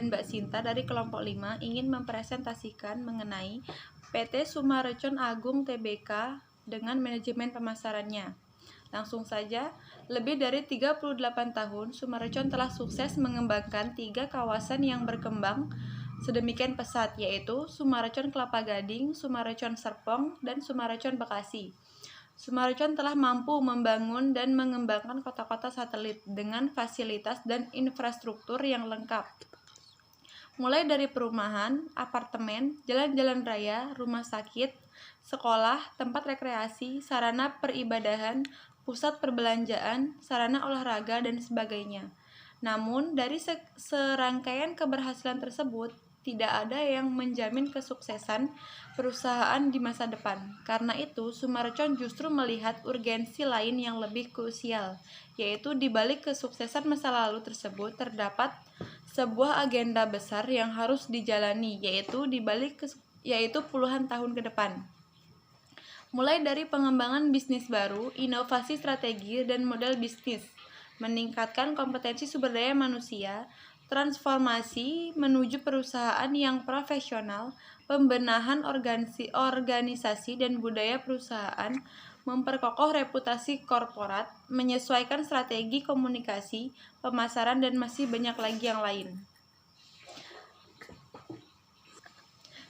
dan Mbak Sinta dari kelompok 5 ingin mempresentasikan mengenai PT Sumarecon Agung Tbk dengan manajemen pemasarannya. Langsung saja, lebih dari 38 tahun, Sumarecon telah sukses mengembangkan 3 kawasan yang berkembang sedemikian pesat, yaitu Sumarecon Kelapa Gading, Sumarecon Serpong, dan Sumarecon Bekasi. Sumarecon telah mampu membangun dan mengembangkan kota-kota satelit dengan fasilitas dan infrastruktur yang lengkap. Mulai dari perumahan, apartemen, jalan-jalan raya, rumah sakit, sekolah, tempat rekreasi, sarana peribadahan, pusat perbelanjaan, sarana olahraga, dan sebagainya. Namun, dari serangkaian keberhasilan tersebut, tidak ada yang menjamin kesuksesan perusahaan di masa depan. Karena itu, Sumarecon justru melihat urgensi lain yang lebih krusial, yaitu di balik kesuksesan masa lalu tersebut terdapat sebuah agenda besar yang harus dijalani, yaitu puluhan tahun ke depan. Mulai dari pengembangan bisnis baru, inovasi strategi dan model bisnis, meningkatkan kompetensi sumber daya manusia, transformasi menuju perusahaan yang profesional, pembenahan organisasi dan budaya perusahaan, memperkokoh reputasi korporat, menyesuaikan strategi komunikasi, pemasaran, dan masih banyak lagi yang lain.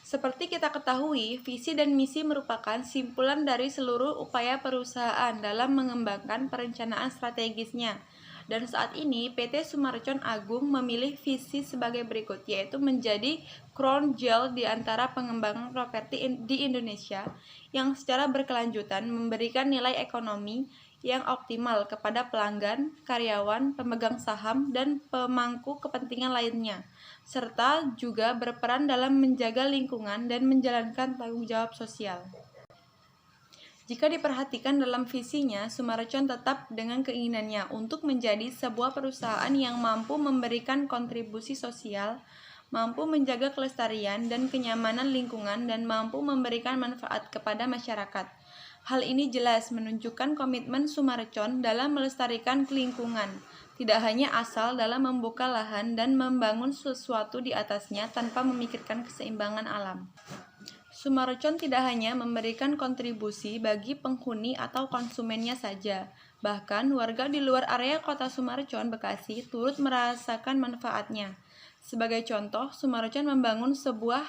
Seperti kita ketahui, visi dan misi merupakan simpulan dari seluruh upaya perusahaan dalam mengembangkan perencanaan strategisnya. Dan saat ini, PT Sumarecon Agung memilih visi sebagai berikut, yaitu menjadi crown jewel di antara pengembangan properti di Indonesia yang secara berkelanjutan memberikan nilai ekonomi yang optimal kepada pelanggan, karyawan, pemegang saham, dan pemangku kepentingan lainnya, serta juga berperan dalam menjaga lingkungan dan menjalankan tanggung jawab sosial. Jika diperhatikan dalam visinya, Sumarecon tetap dengan keinginannya untuk menjadi sebuah perusahaan yang mampu memberikan kontribusi sosial, mampu menjaga kelestarian dan kenyamanan lingkungan, dan mampu memberikan manfaat kepada masyarakat. Hal ini jelas menunjukkan komitmen Sumarecon dalam melestarikan lingkungan, tidak hanya asal dalam membuka lahan dan membangun sesuatu di atasnya tanpa memikirkan keseimbangan alam. Sumarecon tidak hanya memberikan kontribusi bagi penghuni atau konsumennya saja, bahkan warga di luar area kota Sumarecon, Bekasi, turut merasakan manfaatnya. Sebagai contoh, Sumarecon membangun sebuah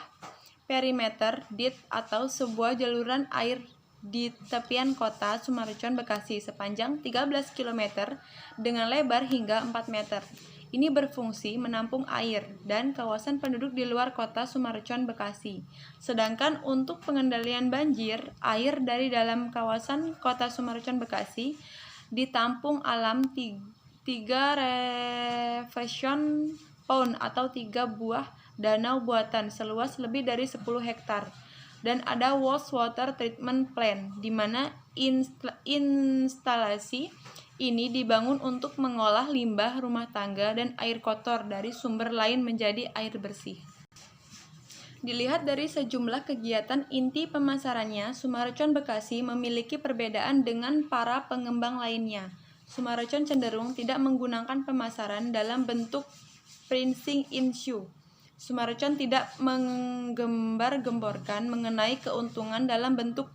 perimeter dit atau sebuah jaluran air di tepian kota Sumarecon, Bekasi sepanjang 13 km dengan lebar hingga 4 meter. Ini berfungsi menampung air dan kawasan penduduk di luar kota Sumarecon, Bekasi. Sedangkan untuk pengendalian banjir, air dari dalam kawasan kota Sumarecon, Bekasi ditampung alam 3 reflection pond atau 3 buah danau buatan seluas lebih dari 10 hektar. Dan ada wastewater treatment plant, di mana instalasi ini dibangun untuk mengolah limbah rumah tangga dan air kotor dari sumber lain menjadi air bersih. Dilihat dari sejumlah kegiatan inti pemasarannya, Sumarecon Bekasi memiliki perbedaan dengan para pengembang lainnya. Sumarecon cenderung tidak menggunakan pemasaran dalam bentuk printing issue. Sumarecon tidak menggembar-gemborkan mengenai keuntungan dalam bentuk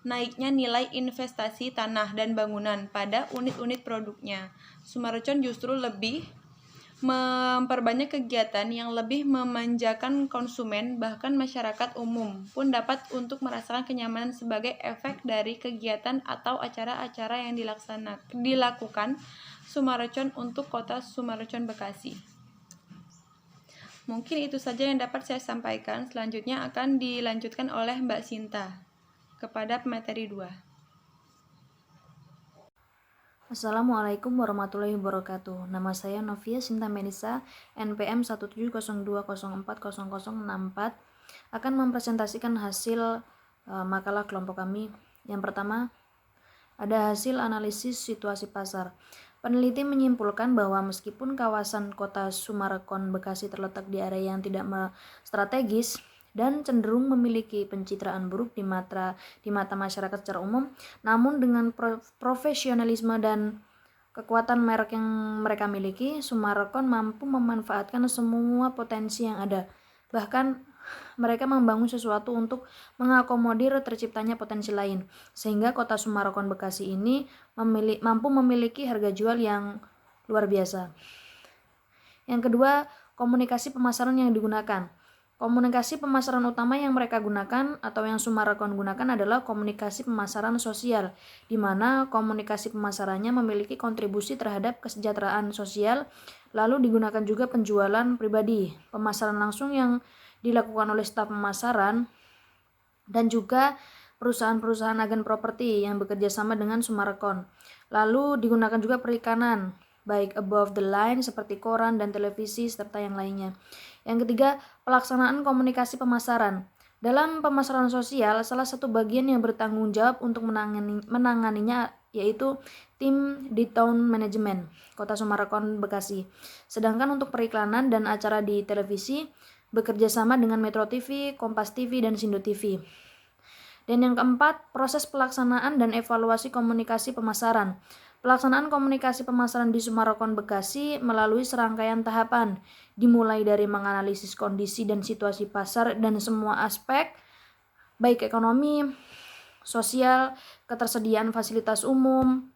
naiknya nilai investasi tanah dan bangunan pada unit-unit produknya. Sumarecon justru lebih memperbanyak kegiatan yang lebih memanjakan konsumen, bahkan masyarakat umum pun dapat untuk merasakan kenyamanan sebagai efek dari kegiatan atau acara-acara yang dilakukan Sumarecon untuk kota Sumarecon, Bekasi. Mungkin itu saja yang dapat saya sampaikan. Selanjutnya akan dilanjutkan oleh Mbak Sinta kepada pemateri 2. Assalamualaikum warahmatullahi wabarakatuh. Nama saya Novia Sinta Melisa, NPM 17020404064, akan mempresentasikan hasil makalah kelompok kami. Yang pertama, ada hasil analisis situasi pasar. Peneliti menyimpulkan bahwa meskipun kawasan kota Sumarecon Bekasi terletak di area yang tidak strategis dan cenderung memiliki pencitraan buruk di mata masyarakat secara umum, namun dengan profesionalisme dan kekuatan merek yang mereka miliki, Sumarekon mampu memanfaatkan semua potensi yang ada. Bahkan mereka membangun sesuatu untuk mengakomodir terciptanya potensi lain, sehingga kota Sumarekon Bekasi ini mampu memiliki harga jual yang luar biasa. Yang kedua, komunikasi pemasaran yang digunakan. Komunikasi pemasaran utama yang mereka gunakan atau yang Sumarekon gunakan adalah komunikasi pemasaran sosial, di mana komunikasi pemasarannya memiliki kontribusi terhadap kesejahteraan sosial, lalu digunakan juga penjualan pribadi, pemasaran langsung yang dilakukan oleh staf pemasaran, dan juga perusahaan-perusahaan agen properti yang bekerja sama dengan Sumarekon. Lalu digunakan juga perikanan, baik above the line seperti koran dan televisi serta yang lainnya. Yang ketiga, pelaksanaan komunikasi pemasaran. Dalam pemasaran sosial, salah satu bagian yang bertanggung jawab untuk menanganinya yaitu tim di Town Management Kota Sumarekon Bekasi. Sedangkan untuk periklanan dan acara di televisi bekerja sama dengan Metro TV, Kompas TV, dan Sindo TV. Dan yang keempat, proses pelaksanaan dan evaluasi komunikasi pemasaran. Pelaksanaan komunikasi pemasaran di Sumarekon Bekasi melalui serangkaian tahapan, dimulai dari menganalisis kondisi dan situasi pasar dan semua aspek, baik ekonomi, sosial, ketersediaan fasilitas umum,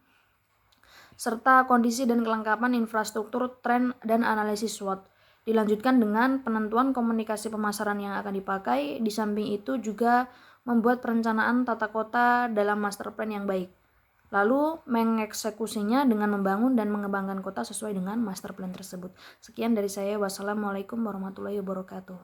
serta kondisi dan kelengkapan infrastruktur, tren, dan analisis SWOT. Dilanjutkan dengan penentuan komunikasi pemasaran yang akan dipakai, di samping itu juga membuat perencanaan tata kota dalam master plan yang baik. Lalu mengeksekusinya dengan membangun dan mengembangkan kota sesuai dengan master plan tersebut. Sekian dari saya. Wassalamualaikum warahmatullahi wabarakatuh.